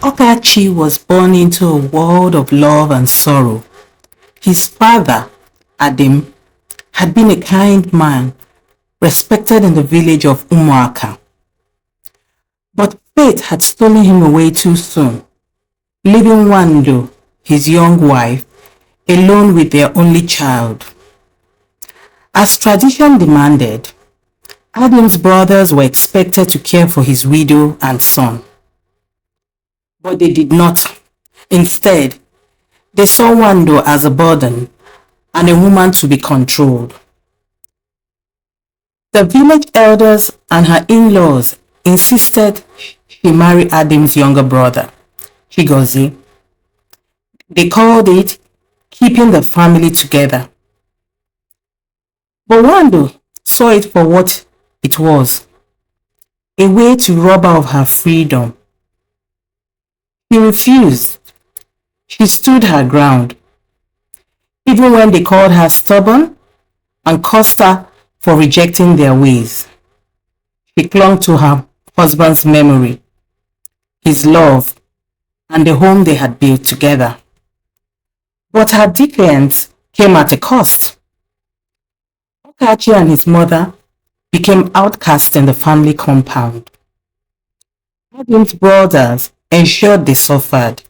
Okachi was born into a world of love and sorrow. His father, Adim, had been a kind man, respected in the village of Umuaka. But fate had stolen him away too soon, leaving Wando, his young wife, alone with their only child. As tradition demanded, Adam's brothers were expected to care for his widow and son. But they did not. Instead, they saw Wando as a burden and a woman to be controlled. The village elders and her in-laws insisted she marry Adam's younger brother, Chigozie. They called it keeping the family together. But Wando saw it for what it was, a way to rob her of her freedom. She refused. She stood her ground, even when they called her stubborn and cursed her for rejecting their ways. She clung to her husband's memory, his love, and the home they had built together. But her defiance came at a cost. Okachi and his mother became outcast in the family compound. Adam's brothers ensured they suffered,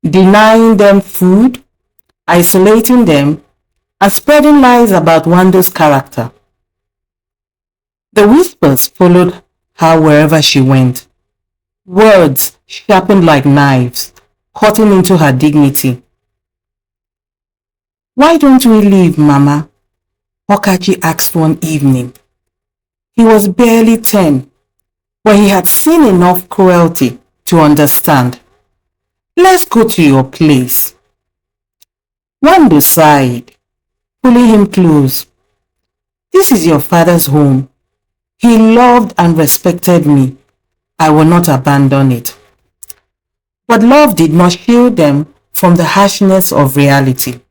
denying them food, isolating them, and spreading lies about Wando's character. The whispers followed her wherever she went, words sharpened like knives, cutting into her dignity. "Why don't we leave, Mama?" Okachi asked one evening. He was barely 10, but he had seen enough cruelty to understand. "Let's go to your place." Wando sighed, pulling him close. "This is your father's home. He loved and respected me. I will not abandon it." But love did not shield them from the harshness of reality.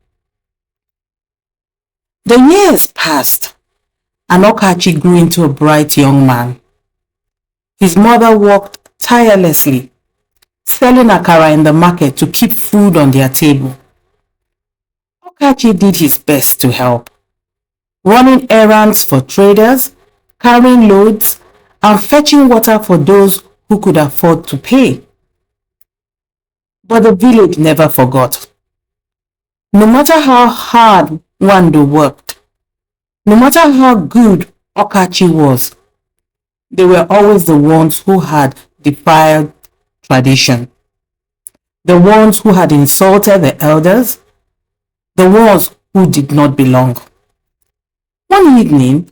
The years passed, and Okachi grew into a bright young man. His mother worked tirelessly, selling akara in the market to keep food on their table. Okachi did his best to help, running errands for traders, carrying loads, and fetching water for those who could afford to pay. But the village never forgot. No matter how hard Wando worked, no matter how good Okachi was, they were always the ones who had defied tradition, the ones who had insulted the elders, the ones who did not belong. One evening,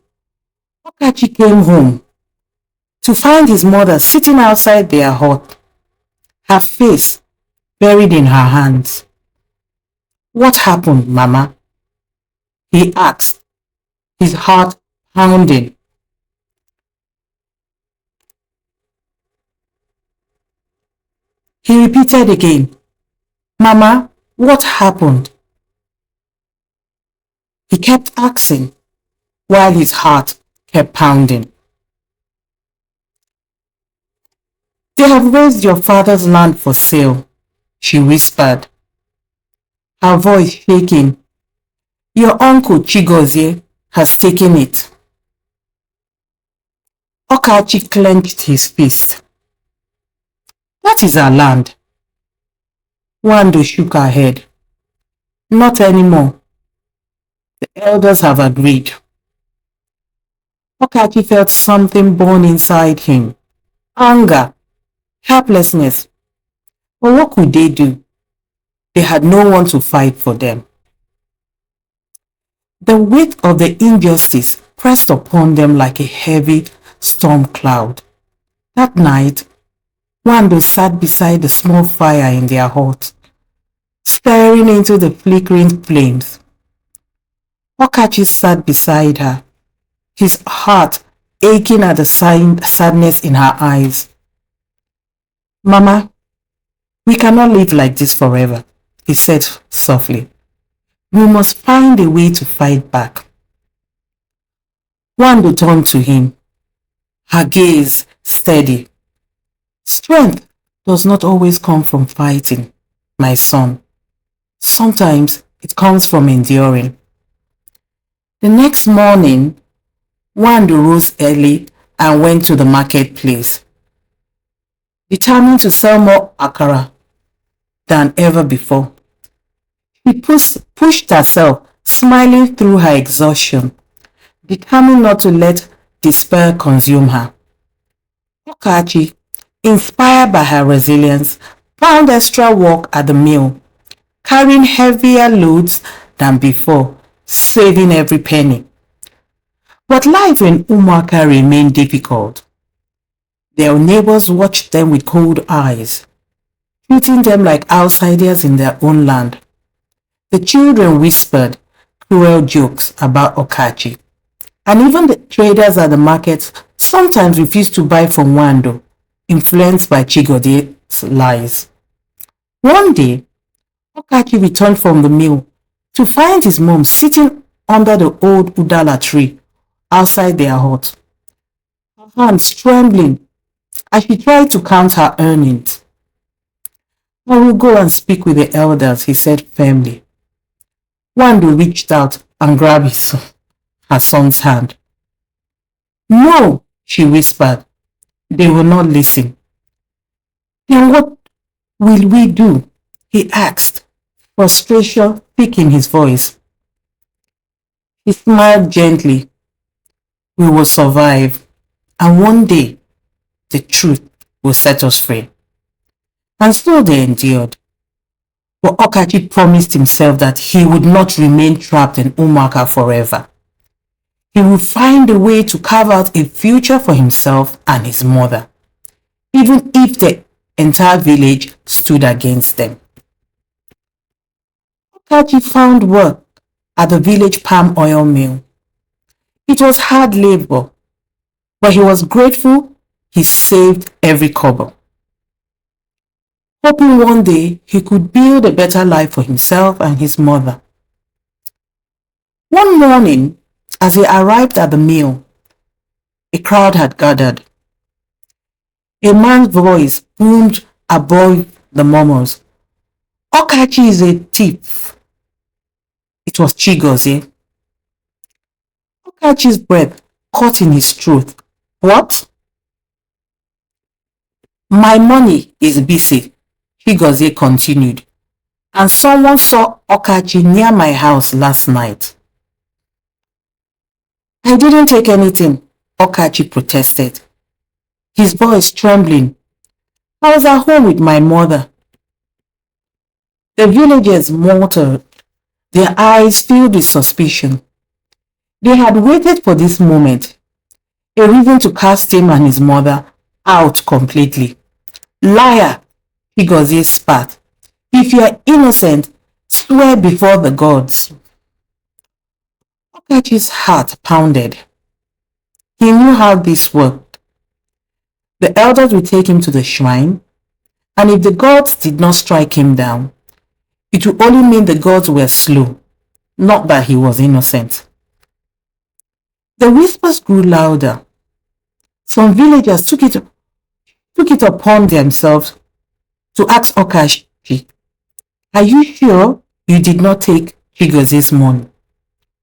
Okachi came home to find his mother sitting outside their hut, her face buried in her hands. "What happened, Mama?" he asked, his heart pounding. He repeated again, "Mama, what happened?" He kept asking while his heart kept pounding. "They have raised your father's land for sale," she whispered, her voice shaking. "Your uncle Chigozie has taken it." Okachi clenched his fist. "That is our land." Wando shook her head. "Not anymore. The elders have agreed." Okachi felt something burn inside him. Anger, helplessness. But what could they do? They had no one to fight for them. The weight of the injustice pressed upon them like a heavy storm cloud. That night, Wando sat beside the small fire in their hut, staring into the flickering flames. Okachi sat beside her, his heart aching at the sadness in her eyes. "Mama, we cannot live like this forever," he said softly. "We must find a way to fight back." Wando turned to him, her gaze steady. "Strength does not always come from fighting, my son. Sometimes it comes from enduring. The next morning, Wando rose early and went to the marketplace, determined to sell more akara than ever before. She pushed herself, smiling through her exhaustion, determined not to let despair consume her. Okachi, inspired by her resilience, found extra work at the mill, carrying heavier loads than before, saving every penny. But life in Umuaka remained difficult. Their neighbors watched them with cold eyes, treating them like outsiders in their own land. The children whispered cruel jokes about Okachi, and even the traders at the market sometimes refused to buy from Wando, influenced by Chigode's lies. One day, Okachi returned from the mill to find his mom sitting under the old udala tree outside their hut, her hands trembling as she tried to count her earnings. "I will go and speak with the elders," he said firmly. Wando reached out and grabbed her son's hand. "No," she whispered. "They will not listen." "Then what will we do?" he asked, frustration thick in his voice. He smiled gently. "We will survive, and one day the truth will set us free." And so they endured. But Okachi promised himself that he would not remain trapped in Umuaka forever. He would find a way to carve out a future for himself and his mother, even if the entire village stood against them. Okachi found work at the village palm oil mill. It was hard labor, but he was grateful he saved every kobo, hoping one day he could build a better life for himself and his mother. One morning, as he arrived at the mill, a crowd had gathered. A man's voice boomed above the murmurs. "Okachi is a thief." It was Chigozie. Okachi's breath caught in his throat. "What?" "My money is busy," Chigozie continued, "and someone saw Okachi near my house last night." "I didn't take anything," Okachi protested, his voice trembling. "I was at home with my mother." The villagers muttered, their eyes filled with suspicion. They had waited for this moment, a reason to cast him and his mother out completely. "Liar," Chigozie spat. "If you are innocent, swear before the gods." Okachi's heart pounded. He knew how this worked. The elders would take him to the shrine, and if the gods did not strike him down, it would only mean the gods were slow, not that he was innocent. The whispers grew louder. Some villagers took it upon themselves to ask Okachi, "Are you sure you did not take Chigozie's money?"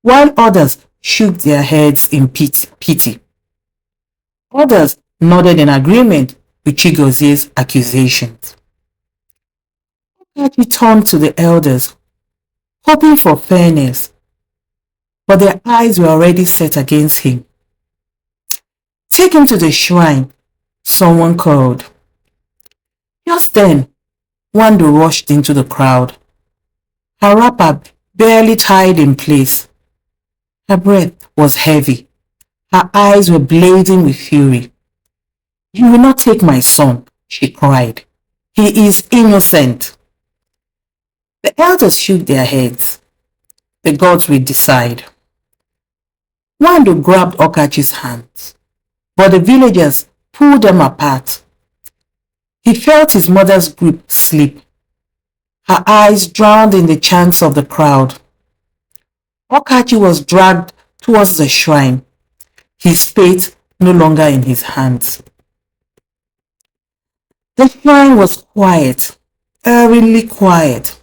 While others shook their heads in pity. Others nodded in agreement with Chigozie's accusations. Okachi turned to the elders, hoping for fairness, but their eyes were already set against him. "Take him to the shrine," someone called. Just then, Wando rushed into the crowd, her wrapper barely tied in place. Her breath was heavy. Her eyes were blazing with fury. "You will not take my son," she cried. "He is innocent." The elders shook their heads. The gods will decide. Wando grabbed Okachi's hands, but the villagers pulled them apart. He felt his mother's grip slip. Her eyes drowned in the chants of the crowd. Okachi was dragged towards the shrine, his fate no longer in his hands. The shrine was quiet, eerily quiet,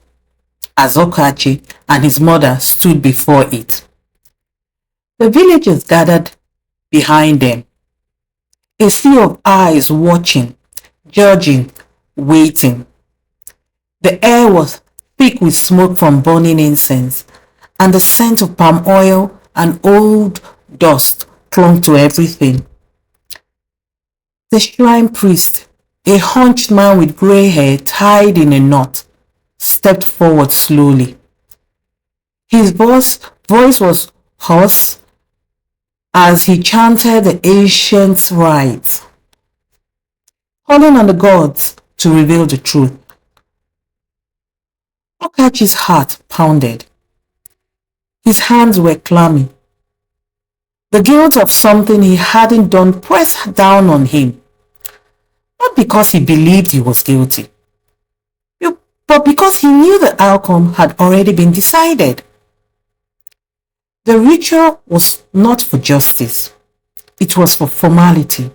as Okachi and his mother stood before it. The villagers gathered behind them, a sea of eyes watching, judging, waiting. The air was thick with smoke from burning incense, and the scent of palm oil and old dust clung to everything. The shrine priest, a hunched man with grey hair tied in a knot, stepped forward slowly. His voice was hoarse as he chanted the ancient rites, calling on the gods to reveal the truth. Okachi's heart pounded. His hands were clammy. The guilt of something he hadn't done pressed down on him, not because he believed he was guilty, but because he knew the outcome had already been decided. The ritual was not for justice. It was for formality.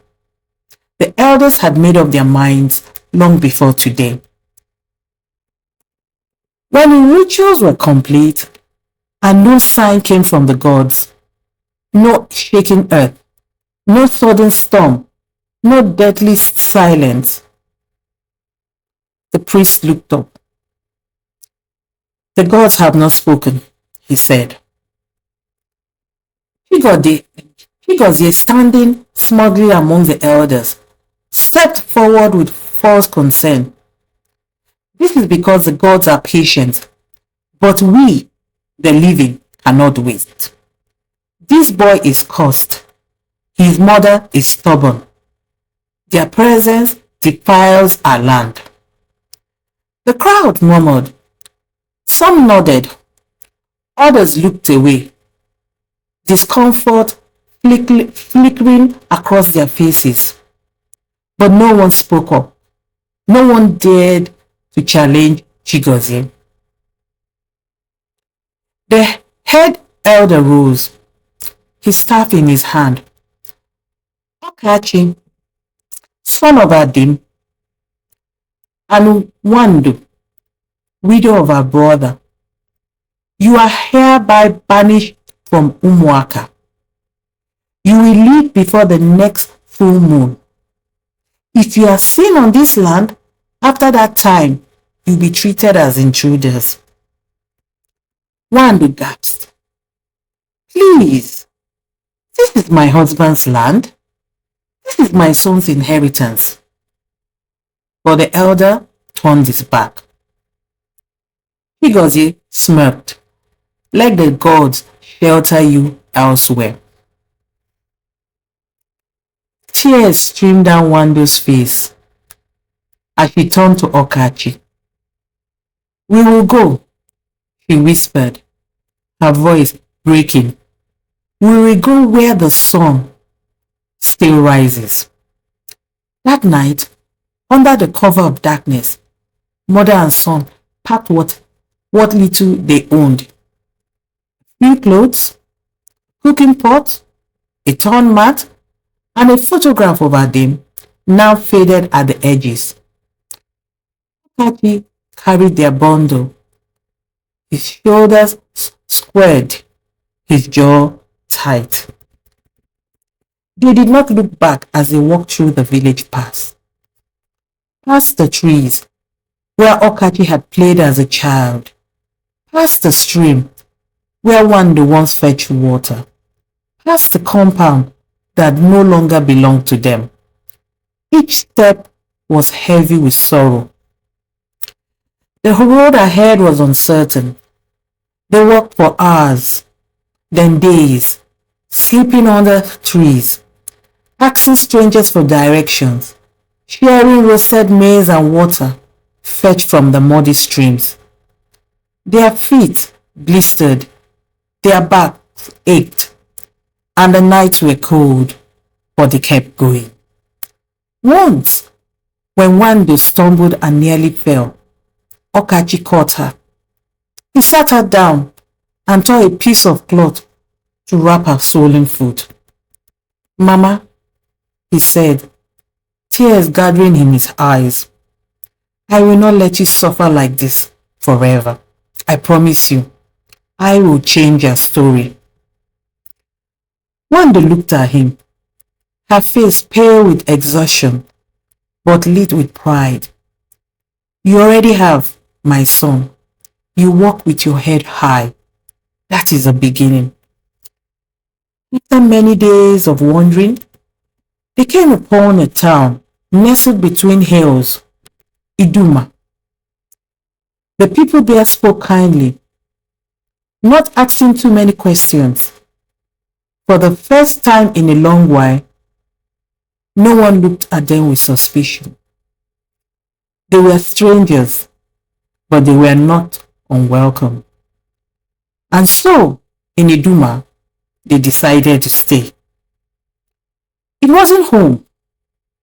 The elders had made up their minds long before today. When the rituals were complete and no sign came from the gods, no shaking earth, no sudden storm, no deadly silence, the priest looked up. The gods have not spoken, he said. Chigozie, standing smugly among the elders, stepped forward with false concern. This is because the gods are patient, but we, the living, cannot wait. This boy is cursed. His mother is stubborn. Their presence defiles our land. The crowd murmured. Some nodded. Others looked away, discomfort flickering across their faces. But no one spoke up. No one dared to challenge Chigozie. The head elder rose, his staff in his hand. Okachi, son of Adim, and Wando, widow of our brother, you are hereby banished from Umuaka. You will leave before the next full moon. If you are seen on this land, after that time, you'll be treated as intruders. Wando gasped. Please, this is my husband's land. This is my son's inheritance. But the elder turned his back. Chigozie smirked. Let the gods shelter you elsewhere. Tears streamed down Wando's face as she turned to Okachi. We will go, she whispered, her voice breaking. We will go where the sun still rises. That night, under the cover of darkness, mother and son packed what little they owned. Few clothes, cooking pot, a torn mat, and a photograph of Adim, now faded at the edges. Okachi carried their bundle, his shoulders squared, his jaw tight. They did not look back as they walked through the village path. Past the trees, where Okachi had played as a child. Past the stream, where Wando once fetched water. Past the compound that no longer belonged to them. Each step was heavy with sorrow. The road ahead was uncertain. They walked for hours, then days, sleeping under trees, asking strangers for directions, sharing roasted maize and water fetched from the muddy streams. Their feet blistered, their backs ached, and the nights were cold, but they kept going. Once, when Wando stumbled and nearly fell, Okachi caught her. He sat her down and tore a piece of cloth to wrap her swollen foot. Mama, he said, tears gathering in his eyes, I will not let you suffer like this forever. I promise you, I will change your story. Wanda looked at him, her face pale with exhaustion, but lit with pride. You already have, my son. You walk with your head high. That is a beginning. After many days of wandering, they came upon a town nestled between hills, Iduma. The people there spoke kindly, not asking too many questions. For the first time in a long while, no one looked at them with suspicion. They were strangers, but they were not unwelcome. And so, in Iduma, they decided to stay. It wasn't home,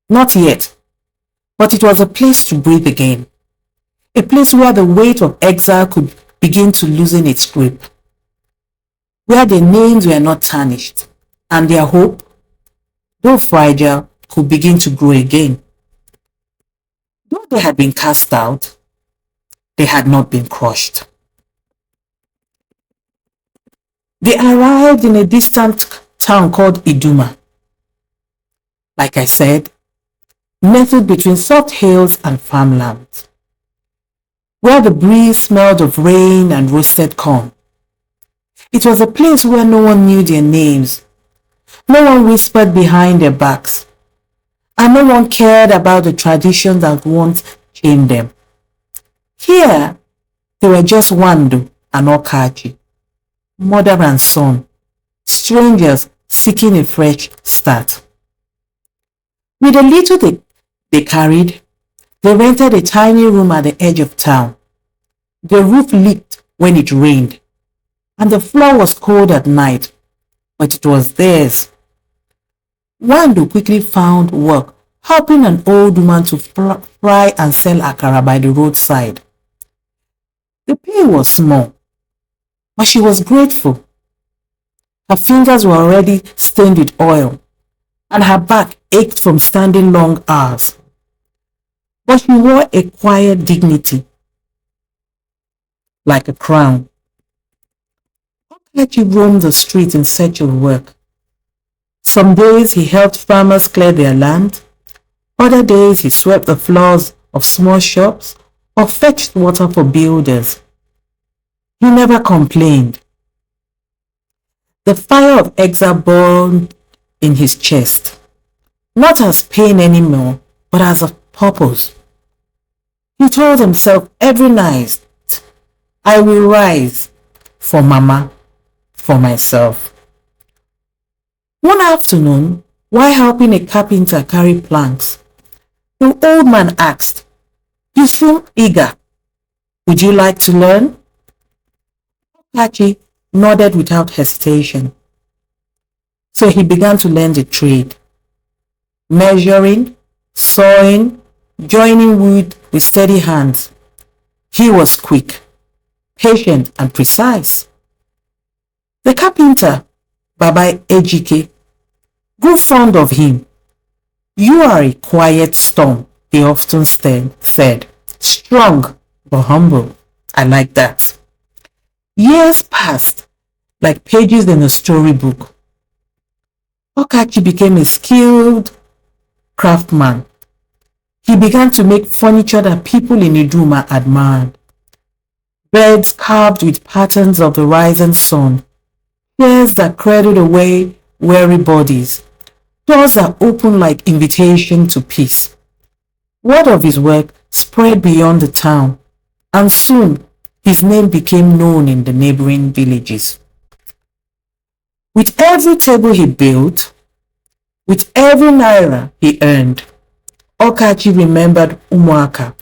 not yet, but it was a place to breathe again, a place where the weight of exile could begin to loosen its grip, where their names were not tarnished, and their hope, though fragile, could begin to grow again. Though they had been cast out, they had not been crushed. They arrived in a distant town called Iduma. Like I said, nestled between soft hills and farmlands, where the breeze smelled of rain and roasted corn. It was a place where no one knew their names, no one whispered behind their backs, and no one cared about the traditions that once chained them. Here, they were just Wando and Okachi, mother and son, strangers seeking a fresh start. With the little they carried, they rented a tiny room at the edge of town. The roof leaked when it rained, and the floor was cold at night, but it was theirs. Wando quickly found work helping an old woman to fry and sell akara by the roadside. The pay was small, but she was grateful. Her fingers were already stained with oil, and her back ached from standing long hours. But she wore a quiet dignity, like a crown. Okachi roamed the street in search of work. Some days he helped farmers clear their land. Other days he swept the floors of small shops or fetched water for builders. He never complained. The fire of exile burned in his chest, not as pain anymore, but as a purpose. He told himself every night, I will rise for Mama, for myself. One afternoon, while helping a carpenter carry planks, the old man asked, You seem eager. Would you like to learn? Okachi nodded without hesitation. So he began to learn the trade, measuring, sawing, joining wood with steady hands. He was quick, patient, and precise. The carpenter, Baba Ejike, grew fond of him. You are a quiet storm, he often said. Strong, but humble. I like that. Years passed, like pages in a storybook. Okachi became a skilled craftsman. He began to make furniture that people in Iduma admired. Beds carved with patterns of the rising sun, chairs that cradled away weary bodies, doors that opened like invitation to peace. Word of his work spread beyond the town, and soon his name became known in the neighboring villages. With every table he built, with every naira he earned, Okachi remembered Umuaka.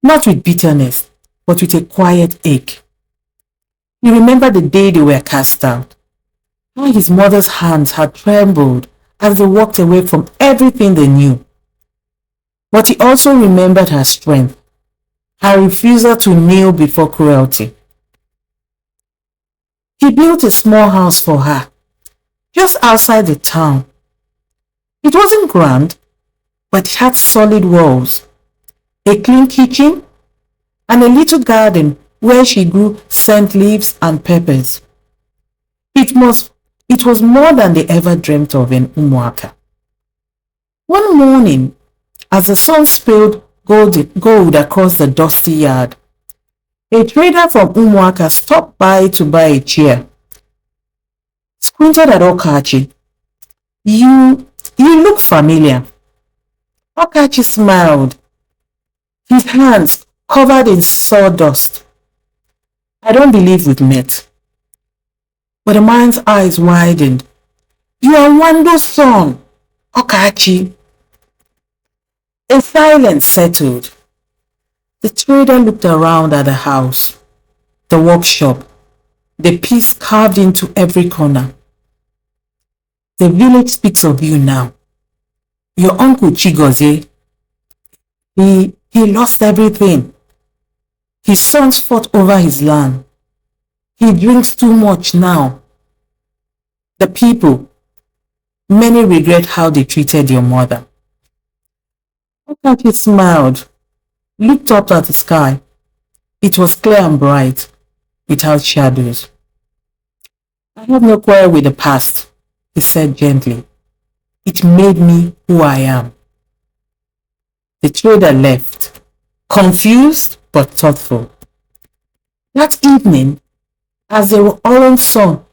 Not with bitterness, but with a quiet ache. He remembered the day they were cast out, how his mother's hands had trembled as they walked away from everything they knew. But he also remembered her strength, her refusal to kneel before cruelty. He built a small house for her, just outside the town. It wasn't grand, but it had solid walls, a clean kitchen, and a little garden where she grew scent leaves and peppers. It was more than they ever dreamt of in Umuaka. One morning, as the sun spilled gold across the dusty yard, a trader from Umuaka stopped by to buy a chair. Squinted at Okachi. You look familiar. Okachi smiled, his hands covered in sawdust. I don't believe we've met. But the man's eyes widened. You are Wando's son, Okachi. A silence settled. The trader looked around at the house, the workshop, the piece carved into every corner. The village speaks of you now. Your uncle Chigozie, he lost everything. His sons fought over his land. He drinks too much now. The people, many regret how they treated your mother. Okachi smiled, looked up at the sky. It was clear and bright, without shadows. I have no quarrel with the past, he said gently. It made me who I am. The trader left, confused but thoughtful. That evening, as the orange sun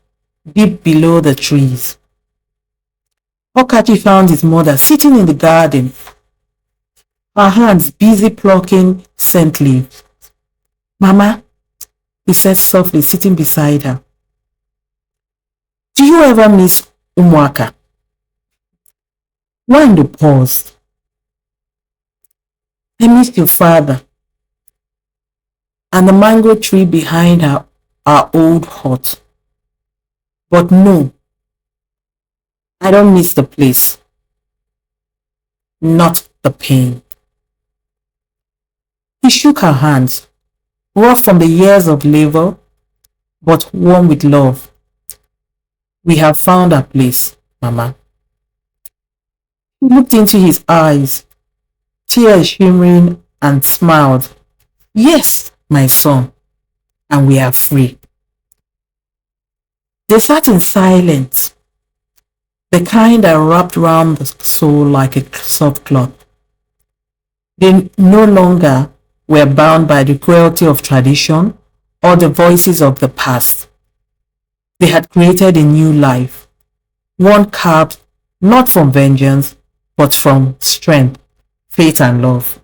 dipped below the trees, Okachi found his mother sitting in the garden, her hands busy plucking scent leaves. Mama, he said softly, sitting beside her. Do you ever miss Umuaka? Wando paused. I miss your father and the mango tree behind our old hut. But no, I don't miss the place. Not the pain. He shook her hands, rough from the years of labor, but warm with love. We have found our place, Mama. He looked into his eyes, tears shimmering, and smiled. Yes, my son, and we are free. They sat in silence, the kind that wrapped round the soul like a soft cloth. They no longer were bound by the cruelty of tradition or the voices of the past. They had created a new life, one carved not from vengeance, but from strength, faith, and love.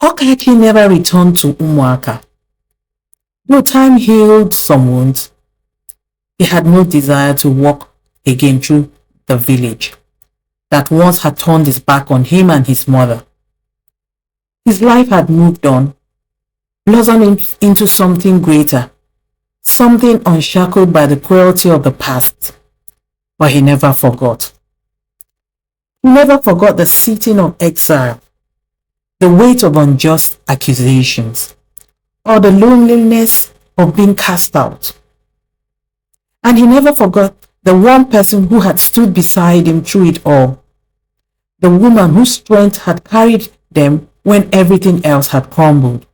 Okachi never returned to Umuaka. Though time healed some wounds, he had no desire to walk again through the village that once had turned his back on him and his mother. His life had moved on, blossoming into something greater, something unshackled by the cruelty of the past. But he never forgot. He never forgot the sitting of exile, the weight of unjust accusations, or the loneliness of being cast out. And he never forgot the one person who had stood beside him through it all, the woman whose strength had carried them when everything else had crumbled.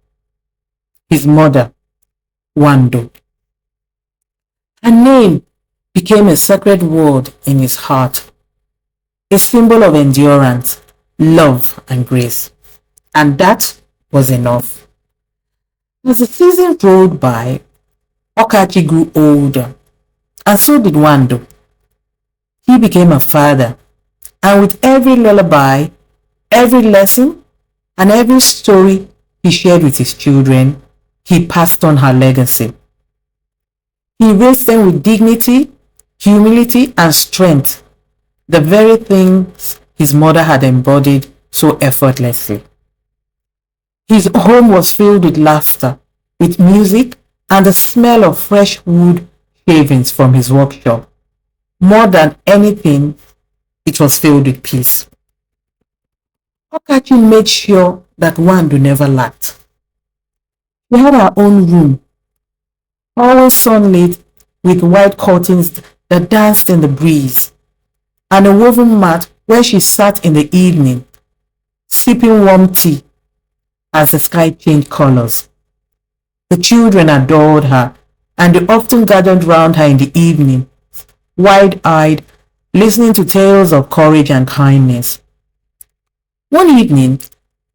His mother, Wando. Her name became a sacred word in his heart, a symbol of endurance, love, and grace. And that was enough. As the season rolled by, Okachi grew older, and so did Wando. He became a father, and with every lullaby, every lesson, and every story he shared with his children, he passed on her legacy. He raised them with dignity, humility, and strength, the very things his mother had embodied so effortlessly. His home was filled with laughter, with music, and the smell of fresh wood shavings from his workshop. More than anything, it was filled with peace. Okachi made sure that Wando never lacked. She had her own room, always sunlit, with white curtains that danced in the breeze, and a woven mat where she sat in the evening, sipping warm tea as the sky changed colors. The children adored her, and they often gathered round her in the evening, wide-eyed, listening to tales of courage and kindness. One evening,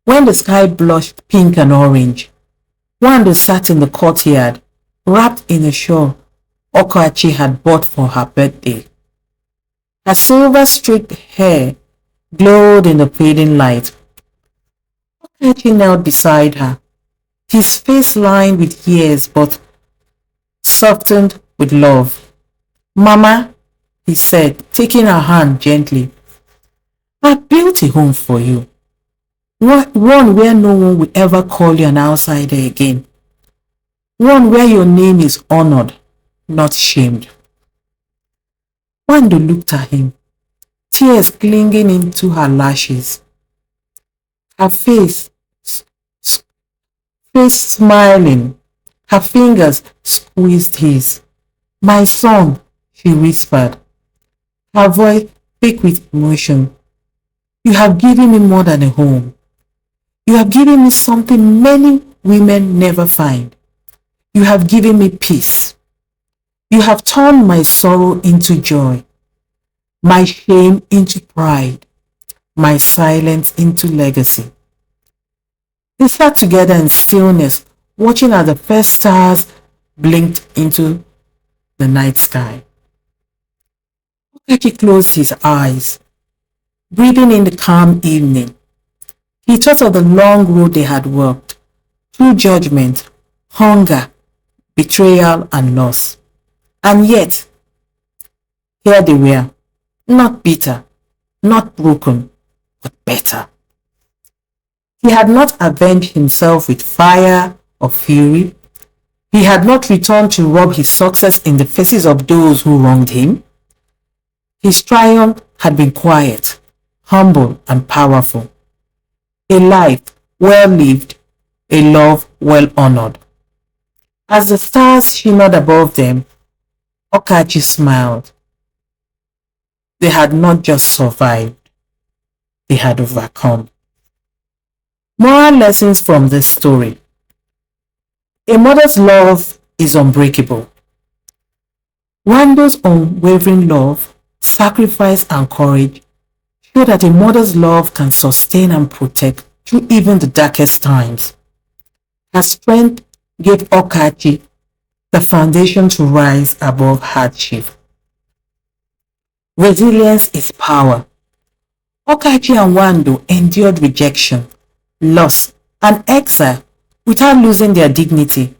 when the sky blushed pink and orange, Wanda sat in the courtyard, wrapped in a shawl Okachi had bought for her birthday. Her silver-streaked hair glowed in the fading light. Okachi knelt beside her, his face lined with years but softened with love. "Mama," he said, taking her hand gently, "I built a home for you. One where no one will ever call you an outsider again. One where your name is honored, not shamed." Wando looked at him, tears clinging into her lashes. Her face smiling, her fingers squeezed his. "My son," she whispered, her voice thick with emotion. "You have given me more than a home. You have given me something many women never find. You have given me peace. You have turned my sorrow into joy, my shame into pride, my silence into legacy." They sat together in stillness, watching as the first stars blinked into the night sky. Okachi closed his eyes, breathing in the calm evening. He thought of the long road they had walked, through judgment, hunger, betrayal, and loss. And yet, here they were, not bitter, not broken, but better. He had not avenged himself with fire or fury. He had not returned to rob his success in the faces of those who wronged him. His triumph had been quiet, humble, and powerful. A life well lived, a love well honored. As the stars shimmered above them, Okachi smiled. They had not just survived, they had overcome. Moral lessons from this story. A mother's love is unbreakable. Wando's unwavering love, sacrifice, and courage show that a mother's love can sustain and protect through even the darkest times. Her strength gave Okachi the foundation to rise above hardship. Resilience is power. Okachi and Wando endured rejection, loss, and exile without losing their dignity.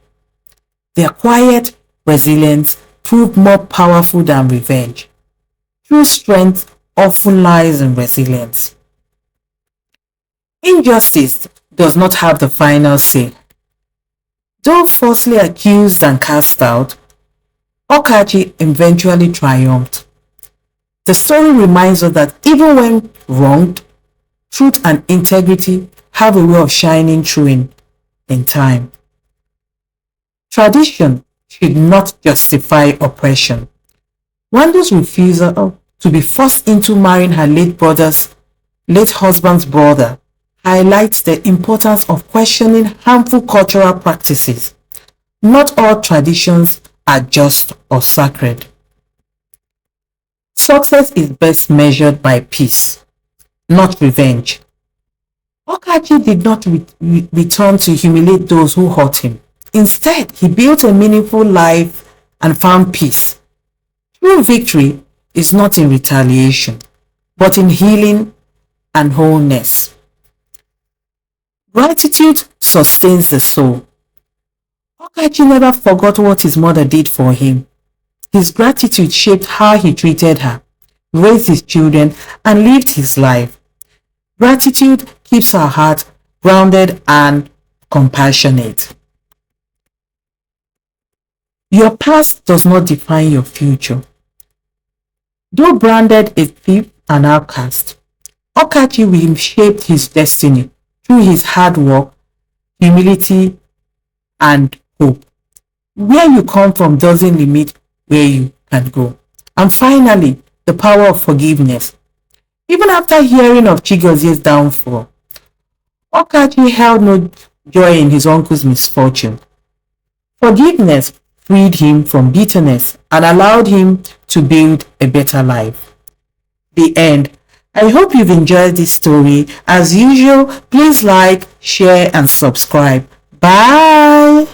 Their quiet resilience proved more powerful than revenge. True strength often lies in resilience. Injustice does not have the final say. Though falsely accused and cast out, Okachi eventually triumphed. The story reminds us that even when wronged, truth and integrity have a way of shining through in time. Tradition should not justify oppression. Wando's refusal to be forced into marrying her late husband's brother highlights the importance of questioning harmful cultural practices. Not all traditions are just or sacred. Success is best measured by peace, not revenge. Okachi did not return to humiliate those who hurt him. Instead, he built a meaningful life and found peace. True victory is not in retaliation, but in healing and wholeness. Gratitude sustains the soul. Okachi never forgot what his mother did for him. His gratitude shaped how he treated her, raised his children, and lived his life. Gratitude keeps our heart grounded and compassionate. Your past does not define your future. Though branded a thief and outcast, Okachi reshaped his destiny through his hard work, humility, and hope. Where you come from doesn't limit where you can go. And finally, the power of forgiveness. Even after hearing of Chigozie's downfall, Okachi held no joy in his uncle's misfortune. Forgiveness freed him from bitterness and allowed him to build a better life. The end. I hope you've enjoyed this story. As usual, please like, share, and subscribe. Bye.